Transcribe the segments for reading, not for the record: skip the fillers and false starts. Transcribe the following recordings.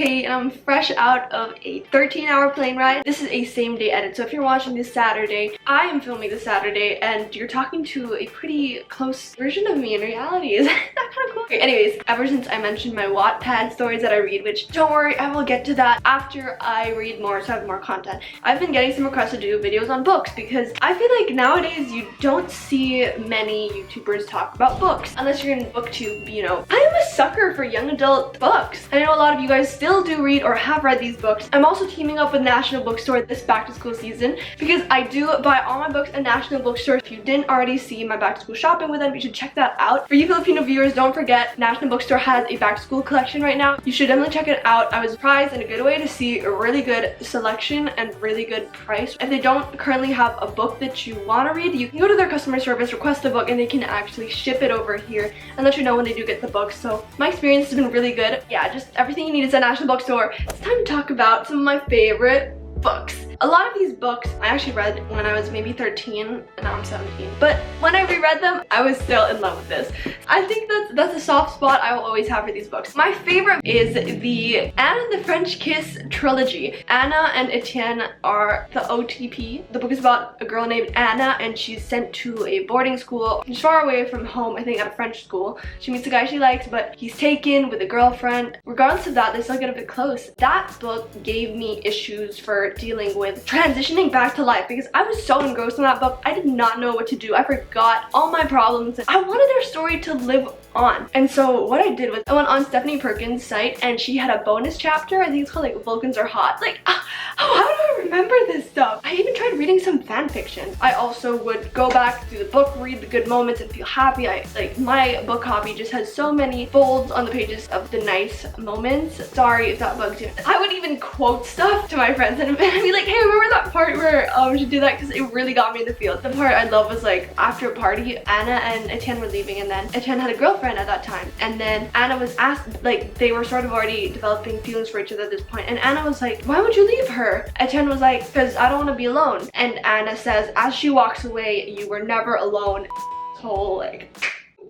Katie and I'm fresh out of a 13-hour plane ride. This is a same day edit, so if you're watching this Saturday, I am filming this Saturday and you're talking to a pretty close version of me in reality. Is that kind of cool? Okay, anyways, ever since I mentioned my Wattpad stories that I read, which don't worry, I will get to that after I read more so I have more content. I've been getting some requests to do videos on books because I feel like nowadays you don't see many YouTubers talk about books unless you're in booktube, you know. I am a sucker for young adult books. I know a lot of you guys still do read or have read these books. I'm also teaming up with National Bookstore this back to school season because I do buy all my books at National Bookstore. If you didn't already see my back to school shopping with them, you should check that out. For you Filipino viewers, don't forget National Bookstore has a back to school collection right now. You should definitely check it out. I was surprised in a good way to see a really good selection and really good price. If they don't currently have a book that you want to read, you can go to their customer service, request a book, and they can actually ship it over here and let you know when they do get the book. So my experience has been really good. Yeah, just everything you need is at National Bookstore. It's time to talk about some of my favorite books. A lot of these books I actually read when I was maybe 13 and now I'm 17. But when I reread them, I was still in love with this. I think that's a soft spot I will always have for these books. My favorite is the Anna and the French Kiss trilogy. Anna and Etienne are the OTP. The book is about a girl named Anna and she's sent to a boarding school far away from home, I think at a French school. She meets a guy she likes, but he's taken with a girlfriend. Regardless of that, they still get a bit close. That book gave me issues for dealing with transitioning back to life because I was so engrossed in that book. I did not know what to do. I forgot all my problems. I wanted their story to live on. And so what I did was I went on Stephanie Perkins' site and she had a bonus chapter. I think it's called like Vulcans Are Hot. Like, how do I remember this stuff? I even tried reading some fan fiction. I also would go back through the book, read the good moments and feel happy. Like my book copy just has so many folds on the pages of the nice moments. Sorry if that bugs you. I would even quote stuff to my friends and I'd be like, hey, remember that part where she did that? Because it really got me in the field. The part I love was like after a party, Anna and Etienne were leaving and then Etienne had a girlfriend at that time. And then Anna was asked, like they were sort of already developing feelings for each other at this point. And Anna was like, why would you leave her? Etienne was like, because I don't want to be alone. And Anna says, as she walks away, you were never alone. Whole like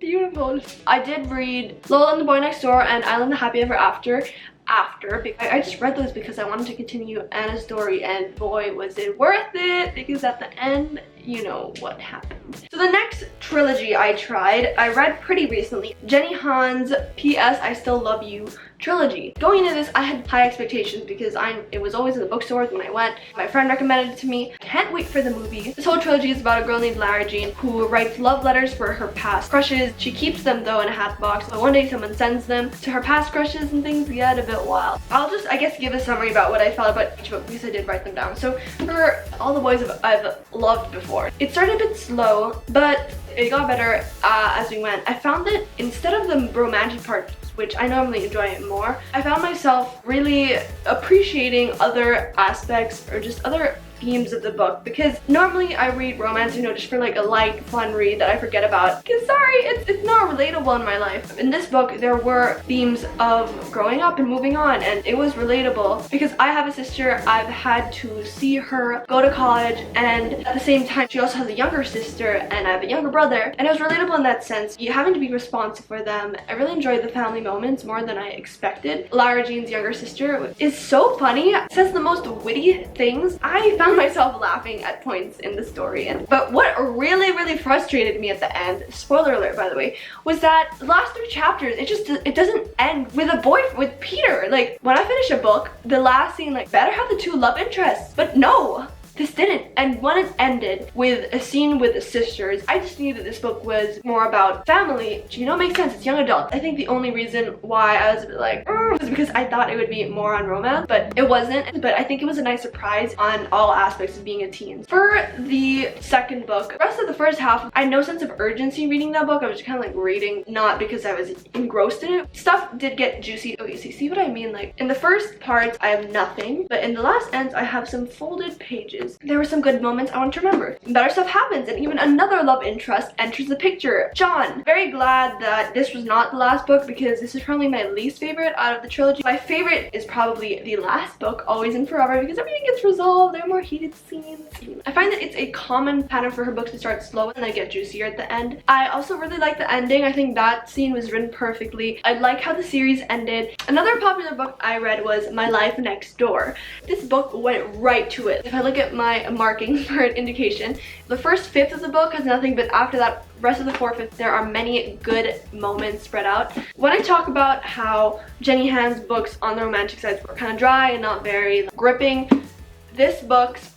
beautiful. I did read Lola and the Boy Next Door and Island the Happy Ever After. I just read those because I wanted to continue Anna's story and boy was it worth it because at the end you know what happened. So the next trilogy I tried, I read pretty recently, Jenny Han's P.S. I Still Love You trilogy. Going into this, I had high expectations because it was always in the bookstores when I went. My friend recommended it to me. Can't wait for the movie. This whole trilogy is about a girl named Lara Jean who writes love letters for her past crushes. She keeps them though in a hat box, but one day someone sends them to her past crushes and things get a bit wild. I'll just, I guess, give a summary about what I felt about each book because I did write them down. So for All the Boys I've Loved Before, it started a bit slow, but it got better as we went. I found that instead of the romantic part, which I normally enjoy it more, I found myself really appreciating other aspects or just other themes of the book because normally I read romance, you know, just for like a light, fun read that I forget about. Because sorry, it's not relatable in my life. In this book, there were themes of growing up and moving on, and it was relatable because I have a sister. I've had to see her go to college, and at the same time, she also has a younger sister, and I have a younger brother, and it was relatable in that sense. You having to be responsive for them. I really enjoyed the family moments more than I expected. Lara Jean's younger sister is so funny, says the most witty things. I found myself laughing at points in the story. But what really frustrated me at the end, spoiler alert by the way, was that the last 3 chapters, it doesn't end with with Peter. Like when I finish a book, the last scene like better have the 2 love interests, but no. This didn't. And when it ended with a scene with the sisters, I just knew that this book was more about family. You know, it makes sense, it's young adult. I think the only reason why I was a bit like, was because I thought it would be more on romance, but it wasn't. But I think it was a nice surprise on all aspects of being a teen. For the second book, the rest of the first half, I had no sense of urgency reading that book. I was just kind of like reading, not because I was engrossed in it. Stuff did get juicy. Okay, see what I mean? Like in the first parts, I have nothing, but in the last ends, I have some folded pages. messages. There were some good moments I want to remember. Better stuff happens, and even another love interest enters the picture, John. Very glad that this was not the last book, because this is probably my least favorite out of the trilogy. My favorite is probably the last book, Always and Forever, because everything gets resolved. There are more heated scenes. I find that it's a common pattern for her books to start slow and then get juicier at the end. I also really like the ending. I think that scene was written perfectly. I like how the series ended. Another popular book I read was My Life Next Door. This book went right to it. If I look at my markings for an indication, the first fifth of the book has nothing, but after that, rest of the four-fifths, there are many good moments spread out. When I talk about how Jenny Han's books on the romantic sides were kind of dry and not very gripping, this book's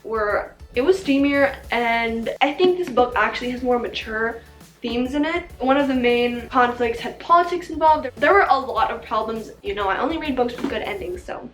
it was steamier, and I think this book actually has more mature themes in it. One of the main conflicts had politics involved. There were a lot of problems. You know, I only read books with good endings, so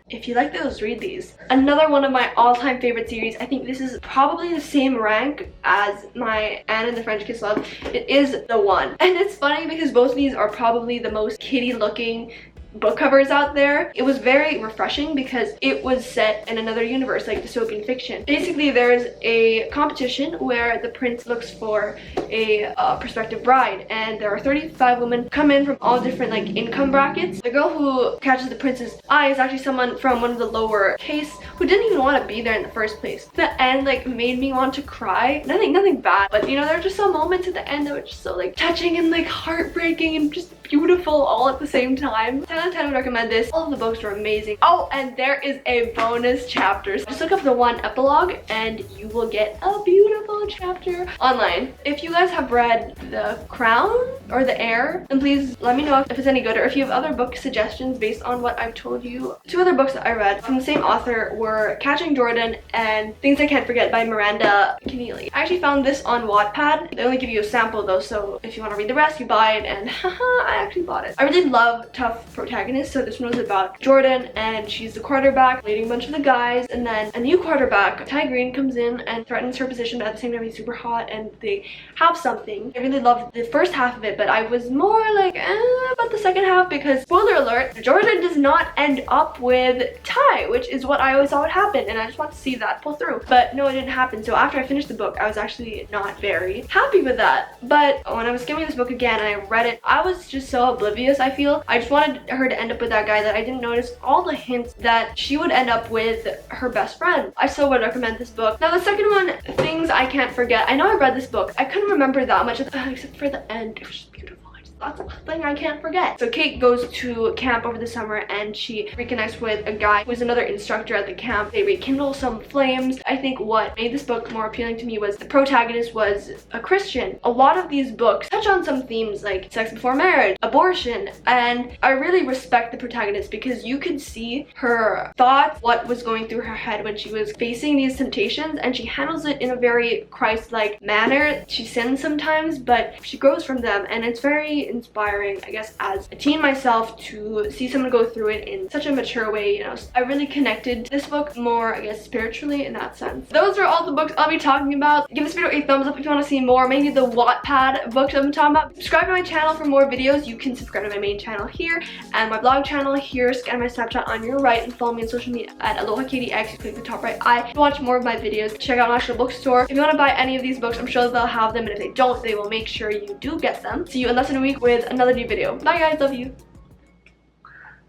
if you like those, read these. Another one of my all-time favorite series, I think this is probably the same rank as my Anne and the French Kiss Love. It is The One. And it's funny because both of these are probably the most kiddie looking book covers out there. It was very refreshing because it was set in another universe, like dystopian fiction. Basically, there's a competition where the prince looks for a prospective bride, and there are 35 women come in from all different like income brackets. The girl who catches the prince's eye is actually someone from one of the lower case who didn't even want to be there in the first place. The end like made me want to cry. Nothing bad, but you know, there are just some moments at the end that were just so like touching and like heartbreaking and just beautiful all at the same time. 10 out of 10 would recommend this. All of the books were amazing. Oh, and there is a bonus chapter. So just look up The One epilogue and you will get a beautiful chapter online. If you guys have read The Crown or The Heir, then please let me know if it's any good, or if you have other book suggestions based on what I've told you. Two other books that I read from the same author were Catching Jordan and Things I Can't Forget by Miranda Keneally. I actually found this on Wattpad. They only give you a sample though, so if you want to read the rest, you buy it, and haha, I actually bought it. I really love tough protagonists, so this one was about Jordan, and she's the quarterback leading a bunch of the guys, and then a new quarterback, Ty Green, comes in and threatens her position, but at the same time he's super hot and they have something. I really loved the first half of it, but I was more like about the second half because, spoiler alert, Jordan does not end up with Ty, which is what I always thought would happen, and I just want to see that pull through. But no, it didn't happen. So after I finished the book, I was actually not very happy with that. But when I was skimming this book again and I read it, I was just so oblivious, I feel. I just wanted her to end up with that guy that I didn't notice all the hints that she would end up with her best friend. I still would recommend this book. Now the second one, Things I Can't Forget. I know I read this book. I couldn't remember that much except for the end. It was just beautiful. That's a thing I can't forget. So Kate goes to camp over the summer and she reconnects with a guy who's another instructor at the camp. They rekindle some flames. I think what made this book more appealing to me was the protagonist was a Christian. A lot of these books touch on some themes like sex before marriage, abortion, and I really respect the protagonist because you could see her thoughts, what was going through her head when she was facing these temptations, and she handles it in a very Christ-like manner. She sins sometimes, but she grows from them, and it's very inspiring, I guess, as a teen myself, to see someone go through it in such a mature way. You know, I really connected to this book more, I guess, spiritually in that sense. Those are all the books I'll be talking about. Give this video a thumbs up if you want to see more, maybe the Wattpad books I'm talking about. Subscribe to my channel for more videos. You can subscribe to my main channel here and my blog channel here. Scan my Snapchat on your right and follow me on social media at AlohaKatieX. Click the top right eye to watch more of my videos. Check out National Bookstore. If you want to buy any of these books, I'm sure they'll have them, and if they don't, they will make sure you do get them. See you in less than a week with another new video. Bye guys, love you.